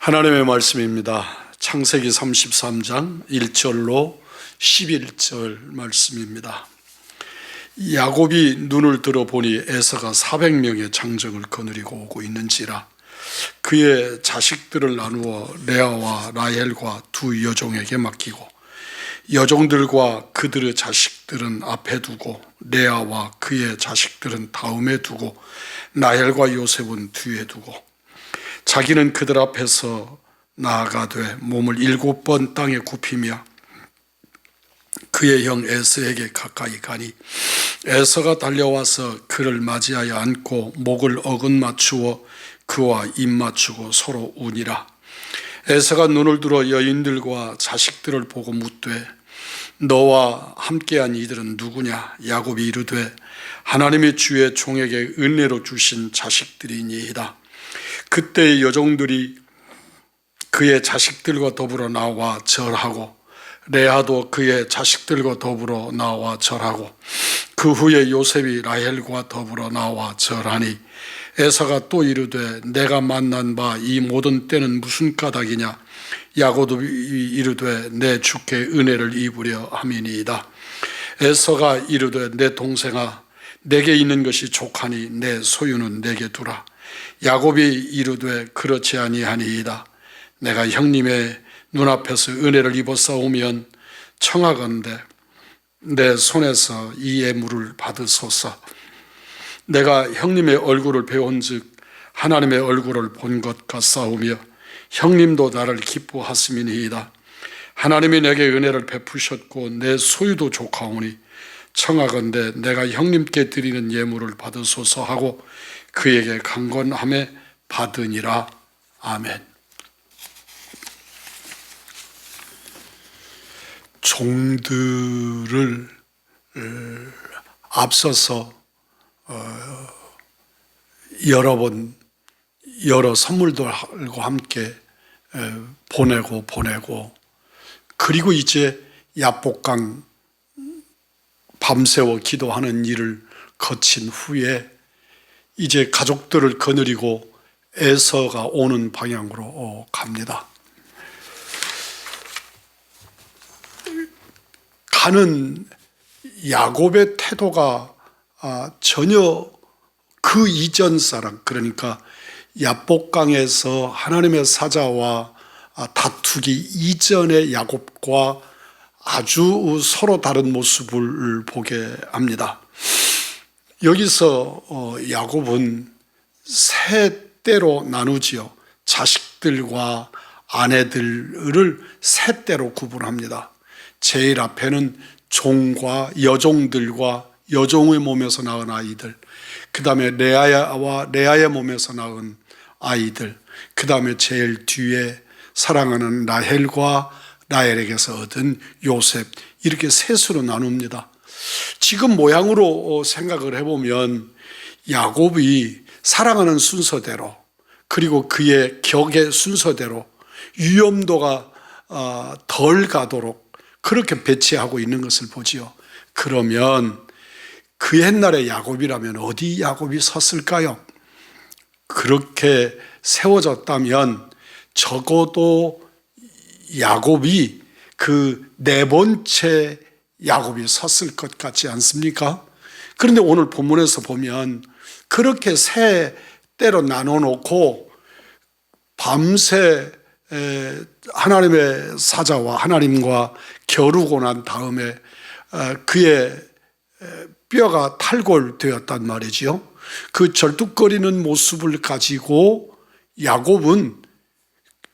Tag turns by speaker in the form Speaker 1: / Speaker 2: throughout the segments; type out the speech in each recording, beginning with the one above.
Speaker 1: 하나님의 말씀입니다. 창세기 33장 1절로 11절 말씀입니다. 야곱이 눈을 들어보니 에서가 400명의 장정을 거느리고 오고 있는지라 그의 자식들을 나누어 레아와 라헬과 두 여종에게 맡기고 여종들과 그들의 자식들은 앞에 두고 레아와 그의 자식들은 다음에 두고 라헬과 요셉은 뒤에 두고 자기는 그들 앞에서 나아가되 몸을 7번 땅에 굽히며 그의 형 에서에게 가까이 가니 에서가 달려와서 그를 맞이하여 안고 목을 어긋 맞추어 그와 입 맞추고 서로 우니라. 에서가 눈을 들어 여인들과 자식들을 보고 묻되 너와 함께한 이들은 누구냐? 야곱이 이르되 하나님이 주의 종에게 은혜로 주신 자식들이니이다. 그때 여종들이 그의 자식들과 더불어 나와 절하고 레아도 그의 자식들과 더불어 나와 절하고 그 후에 요셉이 라헬과 더불어 나와 절하니 에사가 또 이르되 내가 만난 바 이 모든 때는 무슨 까닭이냐? 야곱이 이르되 내 주께 은혜를 입으려 함이니이다. 에서가 이르되 내 동생아 내게 있는 것이 족하니 내 소유는 내게 두라. 야곱이 이르되 그렇지 아니하니이다. 내가 형님의 눈앞에서 은혜를 입었사오면 청하건대 내 손에서 이 예물을 받으소서. 내가 형님의 얼굴을 배운즉 하나님의 얼굴을 본 것 같사오며 형님도 나를 기뻐하심이니이다. 하나님이 내게 은혜를 베푸셨고 내 소유도 족하오니 청하건대 내가 형님께 드리는 예물을 받으소서 하고 그에게 강권함에 받으니라. 아멘. 종들을 앞서서 여러 선물들과 함께 보내고 그리고 이제 야복강 밤새워 기도하는 일을 거친 후에 이제 가족들을 거느리고 에서가 오는 방향으로 갑니다. 가는 야곱의 태도가 전혀 그 이전 사람, 그러니까 야복강에서 하나님의 사자와 다투기 이전의 야곱과 아주 서로 다른 모습을 보게 합니다. 여기서 야곱은 세 때로 나누지요. 자식들과 아내들을 세 때로 구분합니다. 제일 앞에는 종과 여종들과 여종의 몸에서 낳은 아이들, 그 다음에 레아와 레아의 몸에서 낳은 아이들, 그 다음에 제일 뒤에 사랑하는 라헬과 라헬에게서 얻은 요셉, 이렇게 셋으로 나눕니다. 지금 모양으로 생각을 해보면 야곱이 사랑하는 순서대로 그리고 그의 격의 순서대로 위험도가 덜 가도록 그렇게 배치하고 있는 것을 보지요. 그러면 그 옛날의 야곱이라면 어디 야곱이 섰을까요? 그렇게 세워졌다면 적어도 야곱이 그 네 번째 야곱이 섰을 것 같지 않습니까? 그런데 오늘 본문에서 보면 그렇게 세 때로 나눠놓고 밤새 하나님의 사자와 하나님과 겨루고 난 다음에 그의 뼈가 탈골되었단 말이지요. 그 절뚝거리는 모습을 가지고 야곱은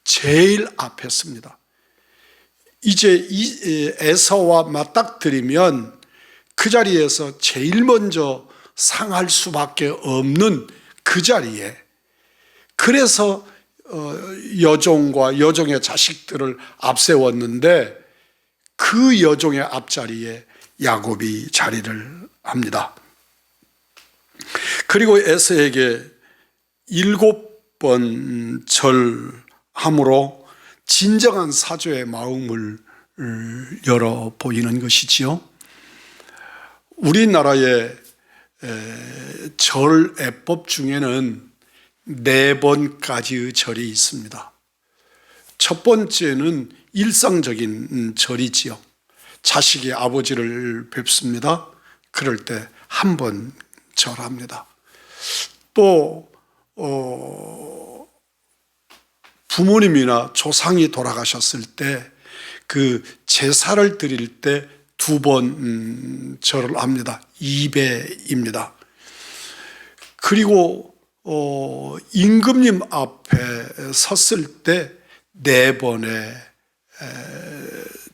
Speaker 1: 제일 앞에 섭니다. 이제 에서와 맞닥뜨리면 그 자리에서 제일 먼저 상할 수밖에 없는 그 자리에, 그래서 여종과 여종의 자식들을 앞세웠는데 그 여종의 앞자리에 야곱이 자리를 합니다. 그리고 에서에게 7번 절함으로 진정한 사죄의 마음을 열어 보이는 것이지요. 우리나라의 절 예법 중에는 4번까지의 절이 있습니다. 첫 번째는 일상적인 절이지요. 자식이 아버지를 뵙습니다. 그럴 때 한 번 절합니다. 또 부모님이나 조상이 돌아가셨을 때 그 제사를 드릴 때 두 번 절을 합니다. 2배입니다. 그리고 임금님 앞에 섰을 때 4번의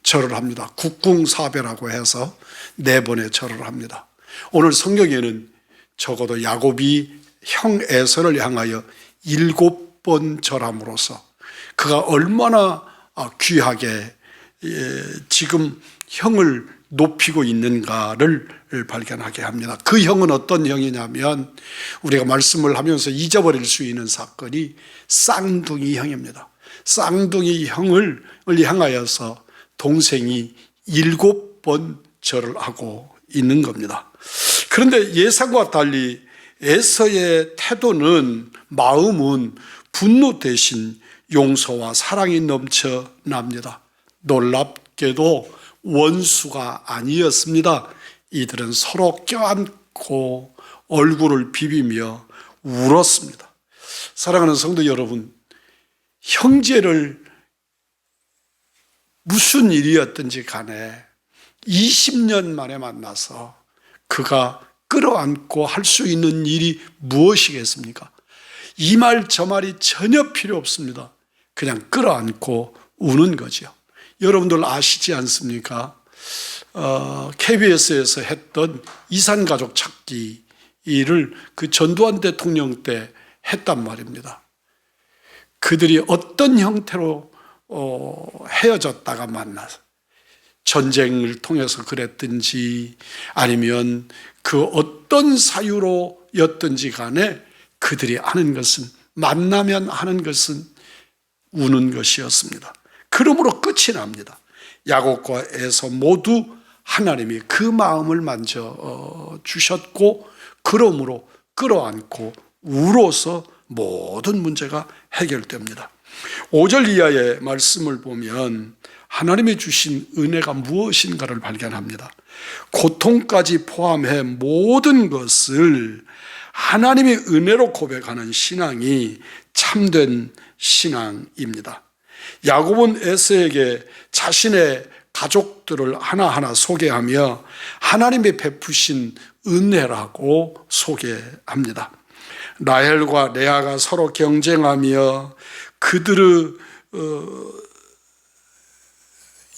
Speaker 1: 절을 합니다. 국궁사배라고 해서 4번의 절을 합니다. 오늘 성경에는 적어도 야곱이 형 에서를 향하여 7번 절함으로써 그가 얼마나 귀하게 지금 형을 높이고 있는가를 발견하게 합니다. 그 형은 어떤 형이냐면 우리가 말씀을 하면서 잊어버릴 수 있는 사건이 쌍둥이 형입니다. 쌍둥이 형을 향하여서 동생이 7번 절을 하고 있는 겁니다. 그런데 예상과 달리 에서의 태도는, 마음은 분노 대신 용서와 사랑이 넘쳐납니다. 놀랍게도 원수가 아니었습니다. 이들은 서로 껴안고 얼굴을 비비며 울었습니다. 사랑하는 성도 여러분, 형제를 무슨 일이었든지 간에 20년 만에 만나서 그가 끌어안고 할 수 있는 일이 무엇이겠습니까? 이 말 저 말이 전혀 필요 없습니다. 그냥 끌어안고 우는 거죠. 여러분들 아시지 않습니까? KBS에서 했던 이산가족 찾기를 그 전두환 대통령 때 했단 말입니다. 그들이 어떤 형태로 헤어졌다가 만나서 전쟁을 통해서 그랬든지 아니면 그 어떤 사유로였든지 간에 그들이 하는 것은, 만나면 하는 것은 우는 것이었습니다. 그러므로 끝이 납니다. 야곱과 에서 모두 하나님이 그 마음을 만져주셨고 그러므로 끌어안고 울어서 모든 문제가 해결됩니다. 5절 이하의 말씀을 보면 하나님이 주신 은혜가 무엇인가를 발견합니다. 고통까지 포함해 모든 것을 하나님의 은혜로 고백하는 신앙이 참된 신앙입니다. 야곱은 에서에게 자신의 가족들을 하나하나 소개하며 하나님이 베푸신 은혜라고 소개합니다. 라헬과 레아가 서로 경쟁하며 그들의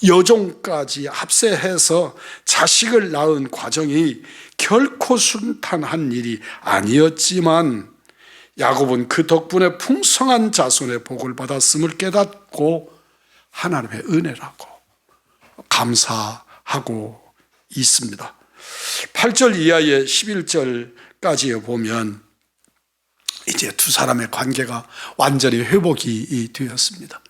Speaker 1: 여종까지 합세해서 자식을 낳은 과정이 결코 순탄한 일이 아니었지만 야곱은 그 덕분에 풍성한 자손의 복을 받았음을 깨닫고 하나님의 은혜라고 감사하고 있습니다. 8절 이하의 11절까지 보면 이제 두 사람의 관계가 완전히 회복이 되었습니다.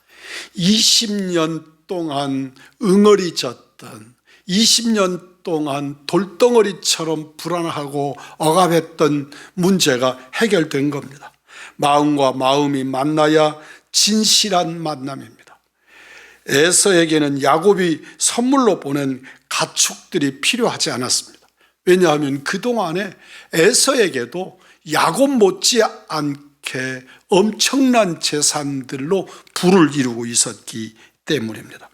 Speaker 1: 20년 동안 응어리 졌던, 20년 동안 돌덩어리처럼 불안하고 억압했던 문제가 해결된 겁니다. 마음과 마음이 만나야 진실한 만남입니다. 에서에게는 야곱이 선물로 보낸 가축들이 필요하지 않았습니다. 왜냐하면 그동안에 에서에게도 야곱 못지않게 엄청난 재산들로 부를 이루고 있었기 때문입니다.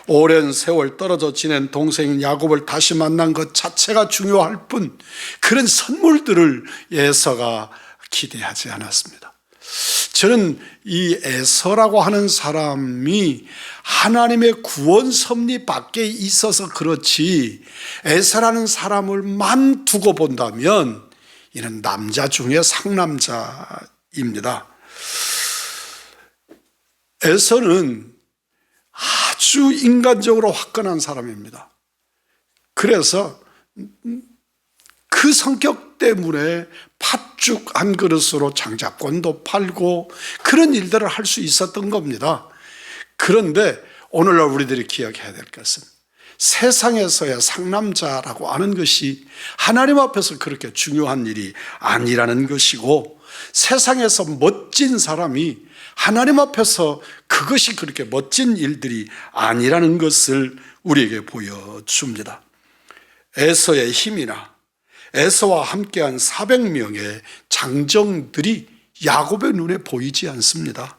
Speaker 1: 오랜 세월 떨어져 지낸 동생 야곱을 다시 만난 것 자체가 중요할 뿐 그런 선물들을 에서가 기대하지 않았습니다. 저는 이 에서라고 하는 사람이 하나님의 구원 섭리 밖에 있어서 그렇지, 에서라는 사람을만 두고 본다면 이는 남자 중에 상남자입니다. 에서는 아주 인간적으로 화끈한 사람입니다. 그래서 그 성격 때문에 팥죽 한 그릇으로 장자권도 팔고 그런 일들을 할 수 있었던 겁니다. 그런데 오늘날 우리들이 기억해야 될 것은 세상에서야 상남자라고 하는 것이 하나님 앞에서 그렇게 중요한 일이 아니라는 것이고, 세상에서 멋진 사람이 하나님 앞에서 그것이 그렇게 멋진 일들이 아니라는 것을 우리에게 보여줍니다. 에서의 힘이나 에서와 함께한 400명의 장정들이 야곱의 눈에 보이지 않습니다.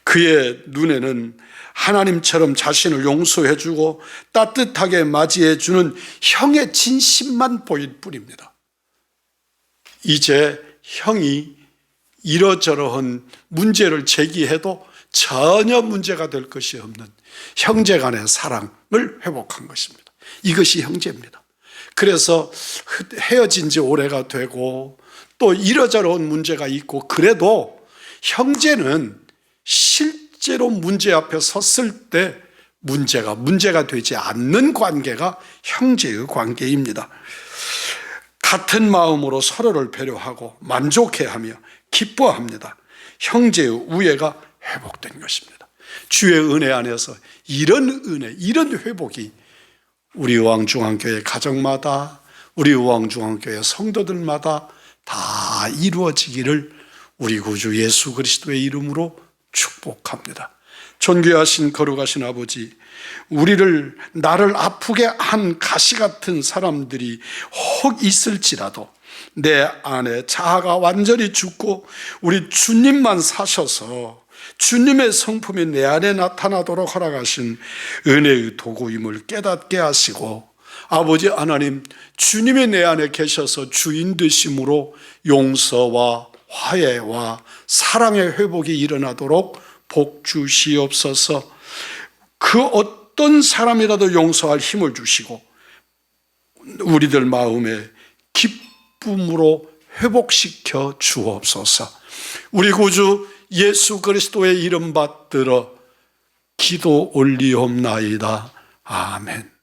Speaker 1: 그의 눈에는 하나님처럼 자신을 용서해주고 따뜻하게 맞이해주는 형의 진심만 보일 뿐입니다. 이제 형이 이러저러한 문제를 제기해도 전혀 문제가 될 것이 없는 형제 간의 사랑을 회복한 것입니다. 이것이 형제입니다. 그래서 헤어진 지 오래가 되고 또 이러저러한 문제가 있고 그래도 형제는 실제로 문제 앞에 섰을 때 문제가 되지 않는 관계가 형제의 관계입니다. 같은 마음으로 서로를 배려하고 만족해하며 기뻐합니다. 형제의 우애가 회복된 것입니다. 주의 은혜 안에서 이런 은혜, 이런 회복이 우리 의왕중앙교회 가정마다, 우리 의왕중앙교회 성도들마다 다 이루어지기를 우리 구주 예수 그리스도의 이름으로 축복합니다. 존귀하신 거룩하신 아버지, 나를 아프게 한 가시 같은 사람들이 혹 있을지라도 내 안에 자아가 완전히 죽고 우리 주님만 사셔서 주님의 성품이 내 안에 나타나도록 허락하신 은혜의 도구임을 깨닫게 하시고, 아버지 하나님, 주님이 내 안에 계셔서 주인 되심으로 용서와 화해와 사랑의 회복이 일어나도록 복 주시옵소서. 그 어떤 사람이라도 용서할 힘을 주시고 우리들 마음에 기쁨으로 회복시켜 주옵소서. 우리 구주 예수 그리스도의 이름 받들어 기도 올리옵나이다. 아멘.